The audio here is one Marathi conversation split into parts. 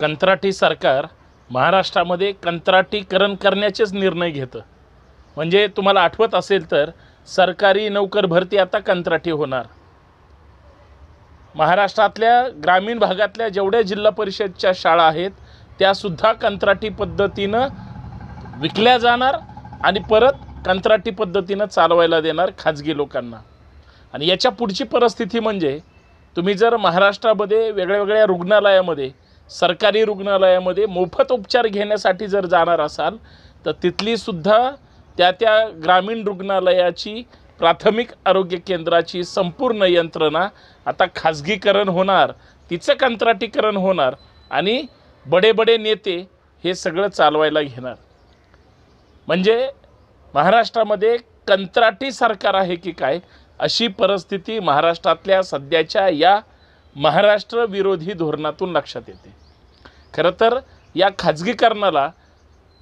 कंत्राटी सरकार महाराष्ट्रामध्ये कंत्राटीकरण करण्याचेच निर्णय घेतं। म्हणजे तुम्हाला आठवत असेल तर सरकारी नोकर भरती आता कंत्राटी होणार। महाराष्ट्रातल्या ग्रामीण भागातल्या जेवढ्या जिल्हा परिषदच्या शाळा आहेत त्यासुद्धा कंत्राटी पद्धतीनं विकल्या जाणार आणि परत कंत्राटी पद्धतीनं चालवायला देणार खाजगी लोकांना। आणि याच्या पुढची परिस्थिती म्हणजे तुम्ही जर महाराष्ट्रामध्ये वेगळ्या रुग्णालयामध्ये सरकारी रुग्णालयामध्ये मोफत उपचार घेण्यासाठी जर जाणार असाल तर तिथली सुद्धा त्या ग्रामीण रुग्णालयाची प्राथमिक आरोग्य केंद्राची संपूर्ण यंत्रणा आता खाजगीकरण होणार, तिचं कंत्राटीकरण होणार आणि बडे नेते हे सगळं चालवायला घेणार। म्हणजे महाराष्ट्रामध्ये कंत्राटी सरकार आहे की काय अशी परिस्थिती महाराष्ट्रातल्या सध्याच्या या महाराष्ट्र विरोधी धोरणातून लक्षात येते। खरं तर या खाजगीकरणाला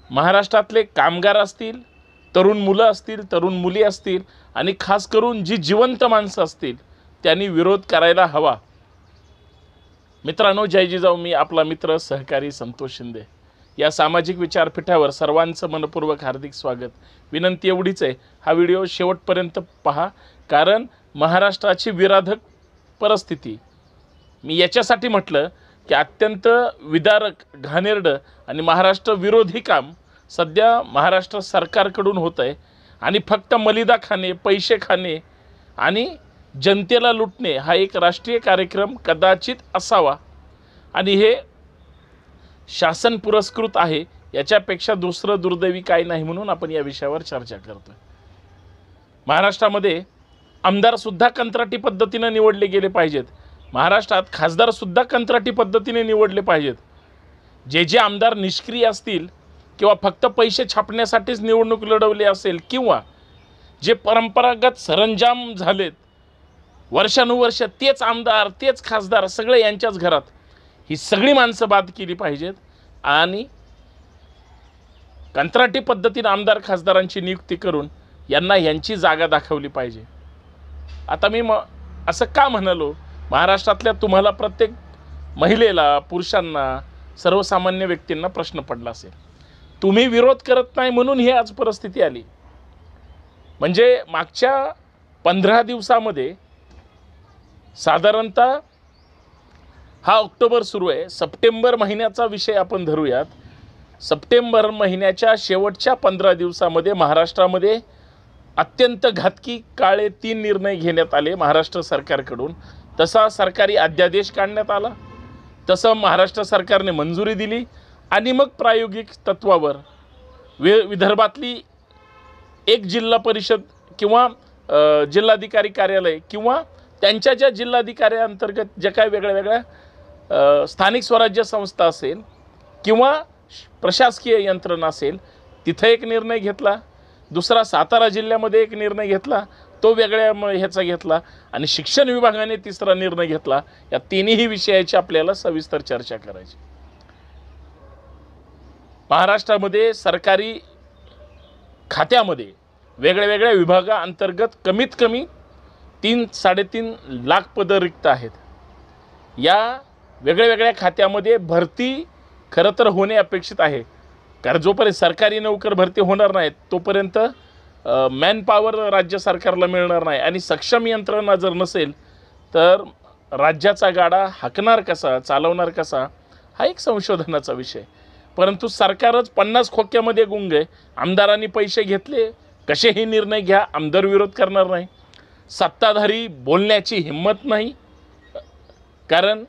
महाराष्ट्रातले कामगार असतील, तरुण मुलं असतील, तरुण मुली असतील आणि खास करून जी जिवंत माणसं असतील त्यांनी विरोध करायला हवा। मित्रांनो, जय जिजाऊ। मी आपला मित्र सहकारी संतोष शिंदे। या सामाजिक विचारपीठावर सर्वांचं मनपूर्वक हार्दिक स्वागत। विनंती एवढीच आहे, हा व्हिडिओ शेवटपर्यंत पहा, कारण महाराष्ट्राची विराधक परिस्थिती मी याच्यासाठी म्हटलं की अत्यंत विदारक, घाणेरडं आणि महाराष्ट्र विरोधी काम सध्या महाराष्ट्र सरकारकडून होत आहे। आणि फक्त मलिदा खाणे, पैसे खाणे आणि जनतेला लुटणे हा एक राष्ट्रीय कार्यक्रम कदाचित असावा आणि हे शासन पुरस्कृत आहे, याच्यापेक्षा दुसरं दुर्दैवी काही नाही, म्हणून आपण या विषयावर चर्चा करतोय। महाराष्ट्रामध्ये आमदारसुद्धा कंत्राटी पद्धतीने निवडले गेले पाहिजेत। महाराष्ट्रात खासदारसुद्धा कंत्राटी पद्धतीने निवडले पाहिजेत। जे आमदार निष्क्रिय असतील किंवा फक्त पैसे छापण्यासाठीच निवडणूक लढवली असेल किंवा जे परंपरागत सरंजाम झालेत, वर्षानुवर्ष तेच आमदार तेच खासदार सगळे यांच्याच घरात, ही सगळी माणसं बाद केली पाहिजेत आणि कंत्राटी पद्धतीने आमदार खासदारांची नियुक्ती करून यांना यांची जागा दाखवली पाहिजे। आता मी असं का म्हणालो, महाराष्ट्रातल्या तुम्हाला प्रत्येक महिलेला, पुरुषांना, सर्वसामान्य व्यक्तींना प्रश्न पडला असेल, तुम्ही विरोध करत नाही म्हणून ही आज परिस्थिती आली। म्हणजे मागच्या 15 दिवसामध्ये साधारणतः हा ऑक्टोबर सुरू आहे, सप्टेंबर महिन्याचा विषय आपण धरूयात। सप्टेंबर महिन्याच्या शेवटच्या 15 दिवसामध्ये महाराष्ट्रामध्ये अत्यंत घातकी काळे 3 निर्णय घेण्यात आले महाराष्ट्र सरकारकडून। तसा सरकारी अध्यादेश काढण्यात आला, तसं महाराष्ट्र सरकारने मंजुरी दिली आणि मग प्रायोगिक तत्वावर विदर्भातली एक जिल्हा परिषद किंवा जिल्हाधिकारी कार्यालय किंवा त्यांच्या ज्या जिल्हाधिकाऱ्यांतर्गत ज्या काही वेगळ्या स्थानिक स्वराज्य संस्था असेल किंवा प्रशासकीय यंत्रणा असेल तिथे एक निर्णय घेतला, दुसरा सातारा जिल्ह्यामध्ये एक निर्णय घेतला, तो वेगळ्या ह्याचा घेतला आणि शिक्षण विभागाने तिसरा निर्णय घेतला। या तिन्ही विषयाची आपल्याला सविस्तर चर्चा करायची। महाराष्ट्रामध्ये सरकारी खात्यामध्ये वेगळ्या विभागाअंतर्गत कमीत कमी 3-3.5 लाख पदं रिक्त आहेत। या वेगळ्या खात्यामध्ये भरती खरं तर होणे अपेक्षित आहे, कारण जोपर्यंत सरकारी नोकर भरती होणार नाहीत तोपर्यंत मॅन पॉवर राज्य सरकारला मिळणार नाही आणि सक्षम यंत्रणा जर नसेल तर राज्याचा गाडा हाकणार कसा, चालवणार कसा, हा एक संशोधनाचा विषय। परंतु सरकारच 50 खोक्यामध्ये गुंग आहे। आमदारांनी पैसे घेतले, कसेही निर्णय घ्या, आमदार विरोध करणार नाही। सत्ताधारी बोलण्याची हिंमत नाही, कारण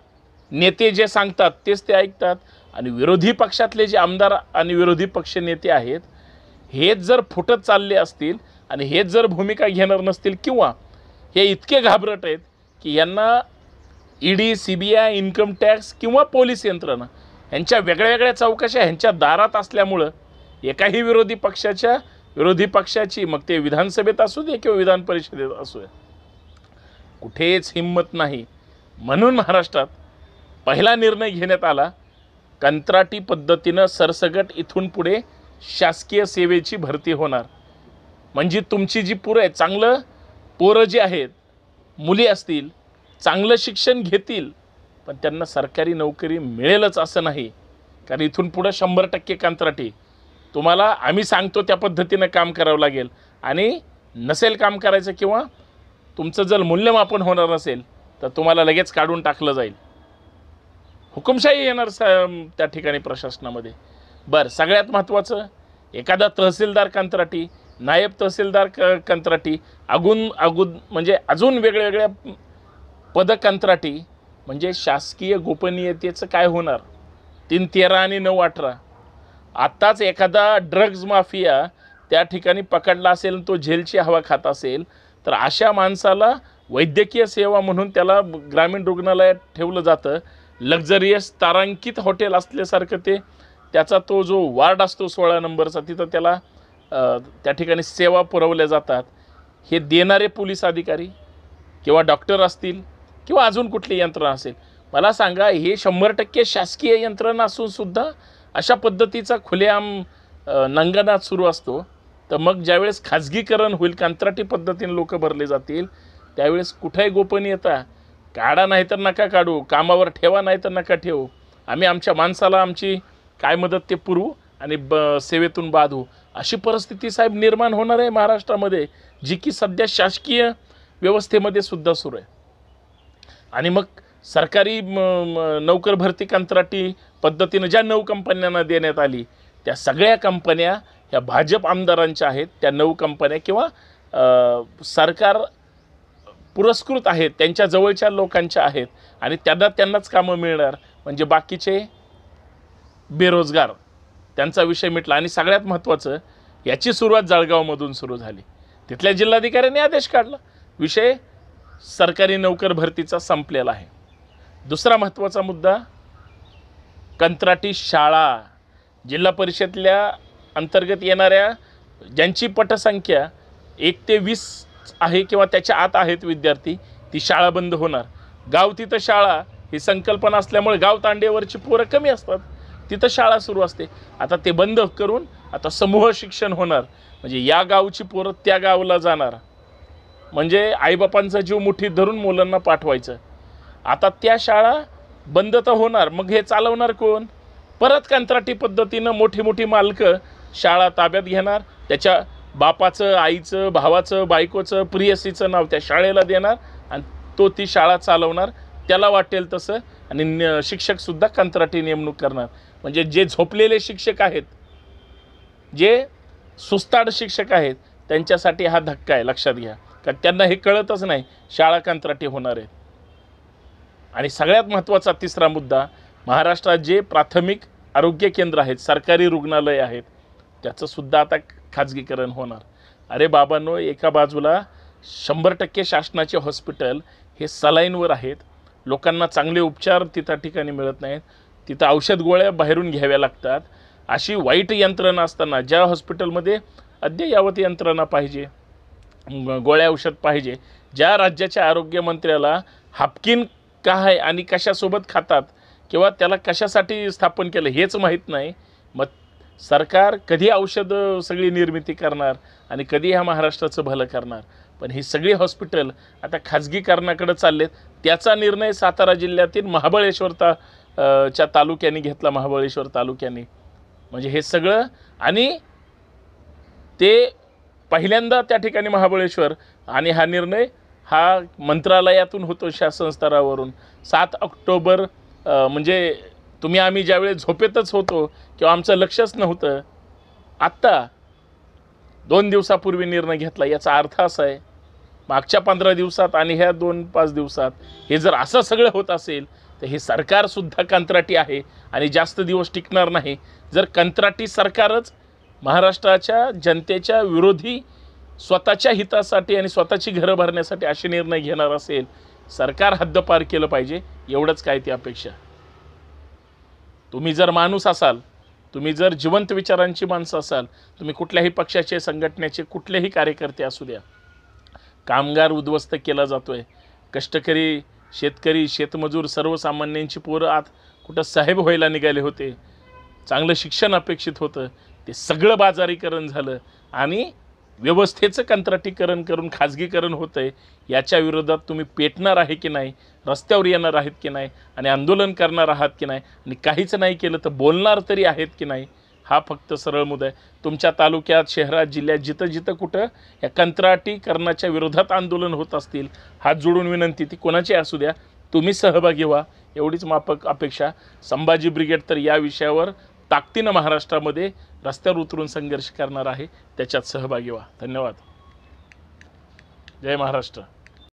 नेते जे सांगतात तेच ते ऐकतात आणि विरोधी पक्षातले जे आमदार आणि विरोधी पक्ष नेते आहेत हेच जर फुटत चालले असतील आणि हेच जर भूमिका घेणार नसतील किंवा हे इतके घाबरट आहेत की यांना ईडी, CBI, इन्कम टॅक्स किंवा पोलीस यंत्रणा यांच्या वेगळ्या चौकशा ह्यांच्या दारात असल्यामुळं एकाही विरोधी पक्षाची मग ते विधानसभेत असू दे किंवा विधान परिषदेत असू दे कुठेच हिंमत नाही। म्हणून महाराष्ट्रात पहिला निर्णय घेण्यात आला, कंत्राटी पद्धतीनं सरसगट इथून पुढे शासकीय सेवेची भरती होणार। म्हणजे तुमची जी चांगलं पोरं जी आहेत, मुली असतील, चांगलं शिक्षण घेतील पण त्यांना सरकारी नोकरी मिळेलच असं नाही, कारण इथून पुढं 100% कंत्राटी. तुम्हाला आम्ही सांगतो त्या पद्धतीनं काम करावं लागेल आणि नसेल काम करायचं किंवा तुमचं जर मूल्यमापन होणार नसेल तर तुम्हाला लगेच काढून टाकलं जाईल. हुकुमशाही येणार त्या ठिकाणी प्रशासनामध्ये. बरं, सगळ्यात महत्त्वाचं, एखादा तहसीलदार कंत्राटी, नायब तहसीलदार कंत्राटी, म्हणजे अजून वेगळ्या पद कंत्राटी, म्हणजे शासकीय गोपनीयतेचं काय होणार? 3-13 आणि 9-18. आत्ताच एखादा ड्रग्ज माफिया त्या ठिकाणी पकडला असेल, तो जेलची हवा खात असेल, तर अशा माणसाला वैद्यकीय सेवा म्हणून त्याला ग्रामीण रुग्णालयात ठेवलं जातं. लक्झरियस तारांकित हॉटेल असल्यासारखं त्याचा तो जो वार्ड असतो 16 नंबरचा, तिथं त्याला त्या ठिकाणी सेवा पुरवल्या जातात. हे देणारे पोलीस अधिकारी किंवा डॉक्टर असतील किंवा अजून कुठली यंत्रणा असेल, मला सांगा, हे 100% शासकीय यंत्रणा असूनसुद्धा अशा पद्धतीचा खुलेआम नंगनाथ सुरू असतो. तर मग ज्यावेळेस खाजगीकरण होईल, कंत्राटी पद्धतीने लोक भरले जातील, त्यावेळेस कुठेही गोपनीयता काढा नाही तर नका काढू, कामावर ठेवा नाही तर नका ठेवू, आम्ही आमच्या माणसाला आमची काय मदत ते पुरवू आणि सेवेतून बाद होऊ, अशी परिस्थिती साहेब निर्माण होणार आहे महाराष्ट्रामध्ये, जी की सध्या शासकीय व्यवस्थेमध्ये सुद्धा सुरू आहे. आणि मग सरकारी नोकर भरती कंत्राटी पद्धतीनं ज्या 9 कंपन्यांना देण्यात आली, त्या सगळ्या कंपन्या ह्या भाजप आमदारांच्या आहेत. त्या 9 कंपन्या किंवा सरकार पुरस्कृत आहेत, त्यांच्या जवळच्या लोकांच्या आहेत आणि त्यांनाच कामं मिळणार. म्हणजे बाकीचे बेरोजगार, त्यांचा विषय मिटला. आणि सगळ्यात महत्त्वाचं, याची सुरुवात जळगावमधून सुरू झाली. तिथल्या जिल्हाधिकाऱ्यांनी आदेश काढला, विषय सरकारी नोकर भरतीचा संपलेला आहे. दुसरा महत्त्वाचा मुद्दा, कंत्राटी शाळा. जिल्हा परिषदेतल्या अंतर्गत येणाऱ्या ज्यांची पटसंख्या 1 ते 20 आहे किंवा त्याच्या आत आहेत विद्यार्थी, ती शाळा बंद होणार. गाव तिथं शाळा ही संकल्पना असल्यामुळे गाव तांड्यावरची पोरं कमी असतात, तिथं शाळा सुरू असते. आता ते बंद करून आता समूह शिक्षण होणार. म्हणजे या गावची पोरं त्या गावाला जाणार, म्हणजे आईबापांचा जीव मुठीत धरून मुलांना पाठवायचं. आता त्या शाळा बंद तर होणार, मग हे चालवणार कोण? परत कंत्राटी पद्धतीनं मोठी मालकं शाळा ताब्यात घेणार, त्याच्या बापाचं, आईचं, भावाचं, बायकोचं, प्रियसीचं नाव त्या शाळेला देणार आणि तो ती शाळा चालवणार त्याला वाटेल तसं. आणि शिक्षकसुद्धा कंत्राटी नेमणूक करणार. म्हणजे जे झोपलेले शिक्षक आहेत, जे सुस्ताड शिक्षक आहेत, त्यांच्यासाठी हा धक्का आहे, लक्षात घ्या. कारण त्यांना हे कळतच नाही शाळा कंत्राटी होणार आहेत. आणि सगळ्यात महत्त्वाचा तिसरा मुद्दा, महाराष्ट्रात जे प्राथमिक आरोग्य केंद्र आहेत, सरकारी रुग्णालय आहेत, त्याचंसुद्धा आता खाजगीकरण होणार. अरे बाबांनो, एका बाजूला 100% शासनाचे हॉस्पिटल हे सलाईनवर आहेत, लोकांना चांगले उपचार तिथं ठिकाणी मिळत नाहीत, तिथं औषध गोळ्या बाहेरून घ्याव्या लागतात. अशी वाईट यंत्रणा असताना ज्या हॉस्पिटलमध्ये अद्ययावत यंत्रणा पाहिजे, गोळ्या औषध पाहिजे, ज्या राज्याच्या आरोग्यमंत्र्याला हापकिन काय आणि कशासोबत खातात किंवा त्याला कशासाठी स्थापन केलं हेच माहीत नाही, मग सरकार कधी औषध सगळी निर्मिती करणार आणि कधी ह्या महाराष्ट्राचं भलं करणार? पण ही सगळी हॉस्पिटल आता खाजगीकरणाकडे चाललेत. त्याचा निर्णय सातारा जिल्ह्यातील महाबळेश्वर च्या तालुक्याने घेतला, महाबळेश्वर तालुक्याने. म्हणजे हे सगळं, आणि ते पहिल्यांदा त्या ठिकाणी महाबळेश्वर, आणि हा निर्णय हा मंत्रालयातून होतो, शासन स्तरावरून. 7 ऑक्टोबर म्हणजे आम्ही ज्यावेळेस झोपेतच होतो किंवा आमचं लक्षच नव्हतं, आत्ता 2 दिवसापूर्वी निर्णय घेतला. याचा अर्थ असा आहे, मागच्या 15 दिवसात आणि ह्या 2-5 दिवसात हे जर असं सगळं होत असेल तर हे सरकारसुद्धा कंत्राटी आहे आणि जास्त दिवस टिकणार नाही. जर कंत्राटी सरकारच महाराष्ट्राच्या जनतेच्या विरोधी, स्वतःच्या हितासाठी आणि स्वतःची घरं भरण्यासाठी असे निर्णय घेणार असेल, सरकार हद्दपार केलं पाहिजे, एवढंच काय ती अपेक्षा. तुम्ही जर माणूस असाल, तुम्ही जर जिवंत विचारांची माणसं असाल, तुम्ही कुठल्याही पक्षाचे, संघटनेचे कुठलेही कार्यकर्ते असू द्या, कामगार उद्ध्वस्त केला जातोय, कष्टकरी, शेतकरी, शेतमजूर, सर्वसामान्यांची पोरं आत कुठं साहेब व्हायला निघाले होते, चांगलं शिक्षण अपेक्षित होतं, ते सगळं बाजारीकरण झालं आणि व्यवस्थेचं कंत्राटीकरण करून खाजगीकरण होतं आहे, याच्या विरोधात तुम्ही पेटणार आहे की नाही, रस्त्यावर येणार आहेत की नाही आणि आंदोलन करणार आहात की नाही आणि काहीच नाही केलं तर बोलणार तरी आहेत की नाही, हा फक्त सरळ मुद्दा आहे. तुमच्या तालुक्यात, शहरात, जिल्ह्यात जिथं जिथं कुठं या कंत्राटीकरणाच्या विरोधात आंदोलन होत असतील, हात जोडून विनंती ती कोणाची असू द्या, तुम्ही सहभागी व्हा, एवढीच माफक अपेक्षा. संभाजी ब्रिगेड तर या विषयावर ताकदीनं महाराष्ट्रामध्ये रस्त्यावर उतरून संघर्ष करणार आहे, त्याच्यात सहभागी व्हा. धन्यवाद. जय महाराष्ट्र.